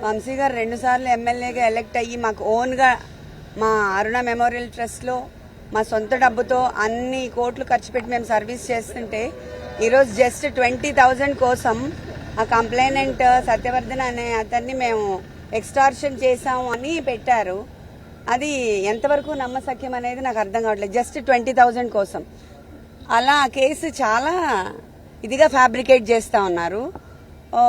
వంశీ గారు 2 సార్లు ఎమ్మెల్యేగా ఎలక్ట్ అయ్యి మాకు ఓన్గా మా అరుణ మెమోరియల్ ట్రస్ట్లో మా సొంత డబ్బుతో అన్ని కోట్లు ఖర్చు పెట్టి మేము సర్వీస్ చేస్తుంటే ఈరోజు జస్ట్ 20,000 కోసం ఆ కంప్లైనెంట్ సత్యవర్ధన్ అనే అతన్ని మేము ఎక్స్టార్షన్ చేసాము అని పెట్టారు. అది ఎంతవరకు నమ్మసక్యం అనేది నాకు అర్థం కావట్లేదు. జస్ట్ 20,000 కోసం అలా కేసు చాలా ఇదిగా ఫ్యాబ్రికేట్ చేస్తూ ఉన్నారు. ఆ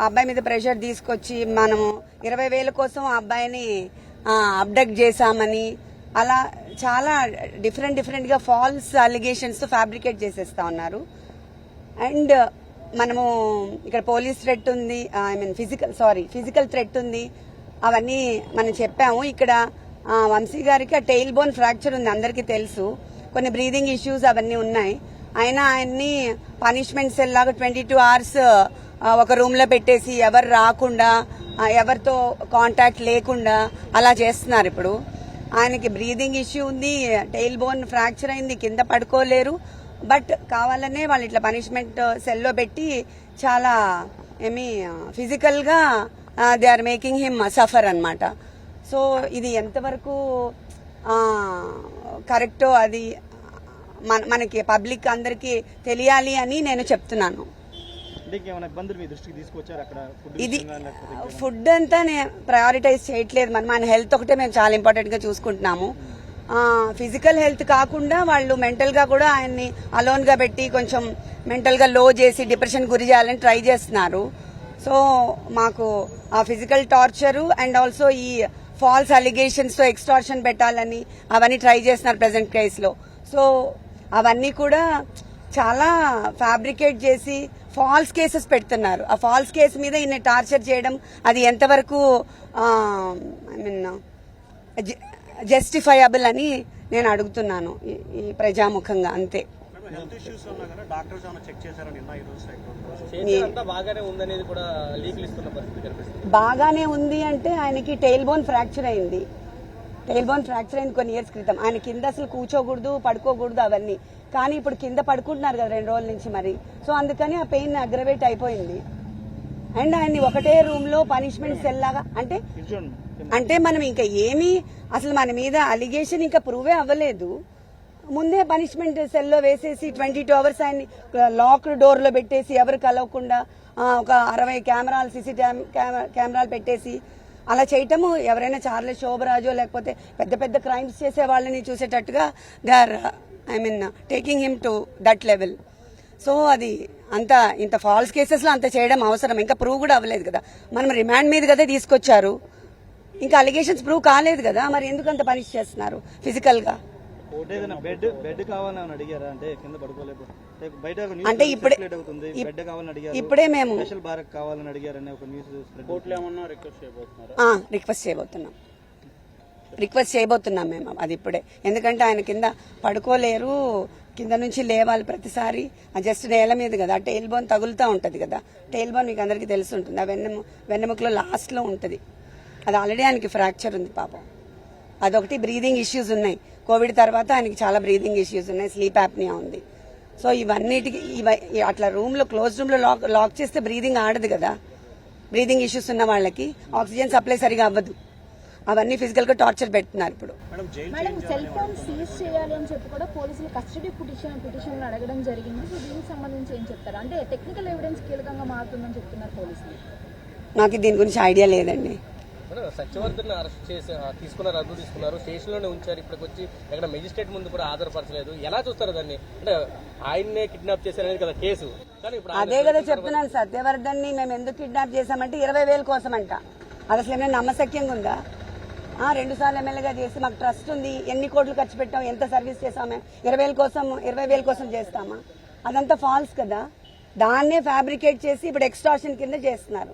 అబ్బాయి మీద ప్రెషర్ తీసుకొచ్చి మనము 20,000 కోసం ఆ అబ్బాయిని అబ్డక్ట్ చేశామని అలా చాలా డిఫరెంట్గా ఫాల్స్ అలిగేషన్స్ ఫ్యాబ్రికేట్ చేసేస్తా ఉన్నారు. అండ్ మనము ఇక్కడ పోలీస్ థ్రెట్ ఉంది, ఫిజికల్ థ్రెట్ ఉంది, అవన్నీ మనం చెప్పాము. ఇక్కడ వంశీ గారికి ఆ టెయిల్ బోన్ ఫ్రాక్చర్ ఉంది, అందరికీ తెలుసు. కొన్ని బ్రీదింగ్ ఇష్యూస్ అవన్నీ ఉన్నాయి. అయినా ఆయన్ని పనిష్మెంట్ సెల్ లాగా 22 hours ఒక రూమ్ లో పెట్టేసి ఎవరు రాకుండా ఎవరితో కాంటాక్ట్ లేకుండా అలా చేస్తున్నారు. ఇప్పుడు ఆయనకి బ్రీదింగ్ ఇష్యూ ఉంది, టెయిల్ బోన్ ఫ్రాక్చర్ అయింది, కింద పడుకోలేరు. బట్ కావాలనే వాళ్ళు ఇట్లా పనిష్మెంట్ సెల్లో పెట్టి చాలా ఫిజికల్ గా they are making him suffer అన్నమాట. సో ఇది ఎంతవరకు కరెక్టో అది మనకి పబ్లిక్ అందరికి తెలియాలి అని నేను చెప్తున్నాను. ఇది ఫుడ్ అంతా ప్రయారిటైజ్ చేయట్లేదు. మన హెల్త్ ఒకటే మేము చాలా ఇంపార్టెంట్ గా చూసుకుంటున్నాము. ఫిజికల్ హెల్త్ కాకుండా వాళ్ళు మెంటల్ గా కూడా ఆయన్ని అలోన్ గా పెట్టి కొంచెం మెంటల్ గా లో చేసి డిప్రెషన్ గురి చేయాలని ట్రై చేస్తున్నారు. సో మాకు ఆ ఫిజికల్ టార్చర్ అండ్ ఆల్సో ఈ ఫాల్స్ అలిగేషన్స్ తో ఎక్స్టార్షన్ పెట్టాలని అవన్నీ ట్రై చేస్తున్నారు ప్రెసెంట్ కేస్ లో. సో అవన్నీ కూడా చాలా ఫ్యాబ్రికేట్ చేసి ఫాల్స్ కేసెస్ పెడుతున్నారు. ఆ ఫాల్స్ కేసు మీద ఈయన టార్చర్ చేయడం అది ఎంతవరకు జస్టిఫైయబుల్ అని నేను అడుగుతున్నాను ఈ ప్రజాముఖంగా. అంతే. బాగానే ఉంది అంటే ఆయనకి టెయిల్ బోన్ ఫ్రాక్చర్ అయింది. కొన్ని ఇయర్స్ క్రితం. ఆయన కింద అసలు కూర్చోకూడదు, పడుకోకూడదు అవన్నీ. కానీ ఇప్పుడు కింద పడుకుంటున్నారు కదా 2 రోజుల నుంచి మరి. సో అందుకని ఆ పెయిన్ అగ్రవేట్ అయిపోయింది. అండ్ ఆయన్ని ఒకటే రూమ్ లో పనిష్మెంట్ సెల్ లాగా అంటే మనం ఇంకా ఏమీ అసలు మన మీద అలిగేషన్ ఇంకా ప్రూవే అవ్వలేదు. ముందే పనిష్మెంట్ సెల్లో వేసేసి 22 hours ఆయన్ని లాక్డ్ డోర్ లో పెట్టేసి ఎవరు కలవకుండా ఒక 60 కెమెరాలు సీసీటీవీ కెమెరాలు పెట్టేసి అలా చేయటము ఎవరైనా చార్లెస్ శోభరాజో లేకపోతే పెద్ద పెద్ద క్రైమ్స్ చేసే వాళ్ళని చూసేటట్టుగా they are taking him to that level. So అది ఇంత ఫాల్స్ కేసెస్ లో అంత చేయడం అవసరం? ఇంకా ప్రూవ్ కూడా అవ్వలేదు కదా. మనం రిమాండ్ మీద కదా తీసుకొచ్చారు, ఇంకా అలిగేషన్స్ ప్రూవ్ కాలేదు కదా. మరి ఎందుకు అంత పనిష్ చేస్తున్నారు ఫిజికల్ గా? అంటే ఇప్పుడే మేము రిక్వెస్ట్ చేయబోతున్నాం మేము అది ఇప్పుడే. ఎందుకంటే ఆయన కింద పడుకోలేరు, కింద నుంచి లేవాలి ప్రతిసారి. జస్ట్ నేల మీద కదా, టెయిల్ బోన్ తగులుతూ ఉంటది కదా. టెయిల్ బోన్ మీకు అందరికీ తెలిసి ఉంటుంది, ఆ వెన్నెముకలో లాస్ట్ లో ఉంటది. అది ఆల్రెడీ ఆయనకి ఫ్రాక్చర్ ఉంది పాపం. అదొకటి. బ్రీదింగ్ ఇష్యూస్ ఉన్నాయి. కోవిడ్ తర్వాత ఆయనకి చాలా బ్రీదింగ్ ఇష్యూస్ ఉన్నాయి, స్లీప్ యాప్నియా ఉంది. సో ఇవన్నిటికి అట్లా క్లోజ్ రూమ్ లో లాక్ చేస్తే బ్రీదింగ్ ఆడదు కదా. బ్రీదింగ్ ఇష్యూస్ ఉన్న వాళ్ళకి ఆక్సిజన్ సప్లై సరిగా అవ్వదు. అవన్నీ ఫిజికల్ గా టార్చర్ పెడుతున్నారు ఇప్పుడు. మేడం సెల్ ఫోన్ సీజ్ చేయాలి అని చెప్పి కూడా పోలీసులు కస్టడీ పిటిషన్ అడగడం జరిగింది. సో దీనికి సంబంధించి ఏం చెప్తారు? అంటే టెక్నికల్ ఎవిడెన్స్ కీలకంగా మారుతుందని చెప్తున్నారు పోలీసులు. నాకు దీని గురించి ఐడియా లేదండి. సత్యవర్ధన్ అరెస్ట్ చేసి రద్దు తీసుకున్నారు, స్టేషన్ లోనే ఉంచారు. ఇప్పటికి వచ్చి ఎక్కడ మెజిస్ట్రేట్ ముందు కూడా ఆధారపరచలేదు. ఎలా చూస్తారు దాన్ని? అంటే ఆయన్నే కిడ్నాప్ చేశారనేది కదా కేసు. అదే కదా చెప్తున్నాను. సత్యవర్ధన్ ని మేము ఎందుకు కిడ్నాప్ చేశామంటే 20,000 కోసం అంట. అది అసలు ఏమైనా నమ్మశక్యంగా ఉందా? 2 సార్లు ఎమ్మెల్యేగా చేసి మాకు ట్రస్ట్ ఉంది, ఎన్ని కోట్లు ఖర్చు పెట్టాం, ఎంత సర్వీస్ చేసామే, 20,000 కోసం చేస్తామా? అదంతా ఫాల్స్ కదా. దాన్నే ఫ్యాబ్రికేట్ చేసి ఇప్పుడు ఎక్స్టార్షన్ కింద చేస్తున్నారు.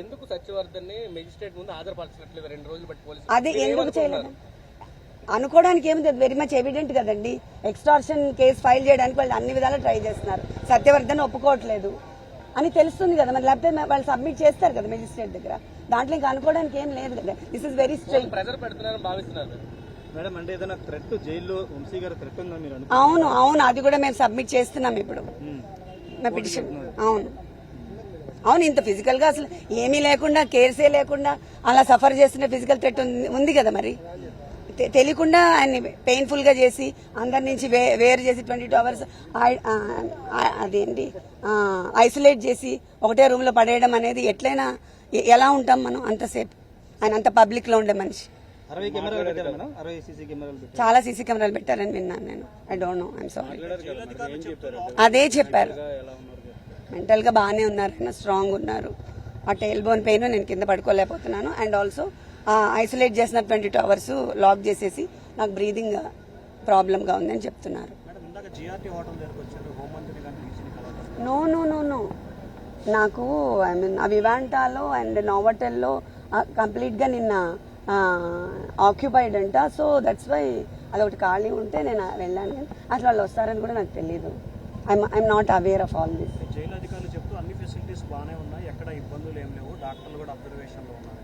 ఎందుకు సత్యవర్ధన్ మెజిస్ట్రేట్ ముందు ఆధారపరచట్లేదు 2 రోజులు బట్టి పోలీసులు? అదే ఎందుకు చేయలేదు అనుకోవడానికి ఏముంది, వెరీ మచ్ ఎవిడెంట్ కదండి. ఎక్స్టార్షన్ కేసు ఫైల్ చేయడానికి వాళ్ళు అన్ని విధాలా ట్రై చేస్తున్నారు. సత్యవర్ధన్ ఒప్పుకోవట్లేదు అని తెలుస్తుంది కదా మరి. లేకపోతే వాళ్ళు సబ్మిట్ చేస్తారు కదా మెజిస్ట్రేట్ దగ్గర. దాంట్లో ఇంకా అనుకోవడానికి ఏం లేదు కదా. This is very straight. అవును, అది కూడా మేము సబ్మిట్ చేస్తున్నాం ఇప్పుడు పిటిషన్. అవును. అవును, ఇంత ఫిజికల్గా అసలు ఏమీ లేకుండా, కేర్సే లేకుండా అలా సఫర్ చేస్తున్న ఫిజికల్ థ్రెట్ ఉంది కదా మరి. తెలియకుండా ఆయన్ని పెయిన్ఫుల్గా చేసి అందరి నుంచి వేరు చేసి 22 అవర్స్ అదేంటి ఐసోలేట్ చేసి ఒకటే రూమ్లో పడేయడం అనేది ఎట్లయినా ఎలా ఉంటాం మనం అంతసేపు? ఆయన అంత పబ్లిక్లో ఉండే మనిషి. 60 కెమెరాలు పెట్టారు మేడం, 60 సీసీ కెమెరాలు పెట్టారు. చాలా సీసీ కెమెరాలు పెట్టారని విన్నాను నేను. I don't know, I'm sorry. అదే చెప్పారు, మెంటల్గా బాగానే ఉన్నారు, ఆయన స్ట్రాంగ్ ఉన్నారు. ఆ టైల్ బోన్ పెయిన్ నేను కింద పడుకోలేకపోతున్నాను. అండ్ ఆల్సో ఐసోలేట్ చేసిన 22 అవర్స్ లాక్ చేసేసి నాకు బ్రీదింగ్ ప్రాబ్లంగా ఉందని చెప్తున్నారు. నో నో నో నో, నాకు ఐ మీన్ ఆ వివాంటాలో అండ్ నోవటెల్లో కంప్లీట్గా నిన్న ఆక్యుపైడ్ అంట. సో దట్స్ వై అదొకటి ఖాళీ ఉంటే నేను వెళ్ళాను. కానీ అసలు వాళ్ళు వస్తారని కూడా నాకు తెలీదు. I'm not aware of all this. Jail అధికారులు చెప్తూ అన్ని ఫెసిలిటీస్ బాగానే ఉన్నాయి, ఎక్కడ ఇబ్బందులు ఏం లేవు, డాక్టర్లు కూడా అబ్జర్వేషన్లో ఉన్నారు.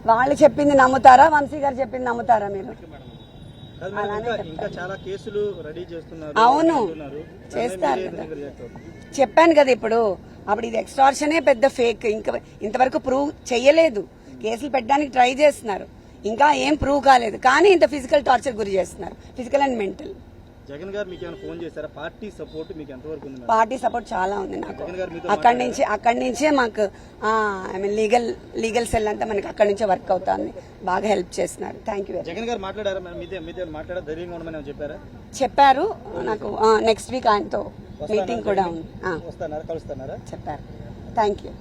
వాళ్ళు చెప్పింది నమ్ముతారా, వంశీ గారు చెప్పింది నమ్ముతారా మీరు? కాదు మేడం, ఇంకా చాలా కేసులు రెడీ చేస్తున్నారు. అవును, చేస్తారు కదా. చెప్పాను కదా ఇప్పుడు. అప్పుడు ఇది ఎక్స్టార్షనే పెద్ద ఫేక్. ఇంకా ఇంతవరకు ప్రూవ్ చెయ్యలేదు. కేసులు పెట్టడానికి ట్రై చేస్తున్నారు, ఇంకా ఏం ప్రూవ్ కాలేదు. కానీ ఇంత ఫిజికల్ టార్చర్ గురి చేస్తున్నారు, ఫిజికల్ అండ్ మెంటల్. జగన్ గారు మీకు ఏమైనా ఫోన్ చేశారా? పార్టీ సపోర్ట్ మీకు ఎంతవరకు ఉంది? పార్టీ సపోర్ట్ చాలా ఉంది నాకు. అక్కడి నుంచే మాకు ఐ మీన్ లీగల్ సెల్ అంతా మనకి అక్కడి నుంచే వర్క్ అవుతుంది. బాగా హెల్ప్ చేస్తున్నారు. Thank you. జగన్ గారు మాట్లాడారా? మీతో మాట్లాడారు, ధైర్యంగా ఉండమని చెప్పారా? చెప్పారు నాకు. నెక్స్ట్ వీక్ ఆయనతో మీటింగ్ కూడా ఉంది. వస్తున్నారా, కలుస్తున్నారా? చెప్పారు. Thank you.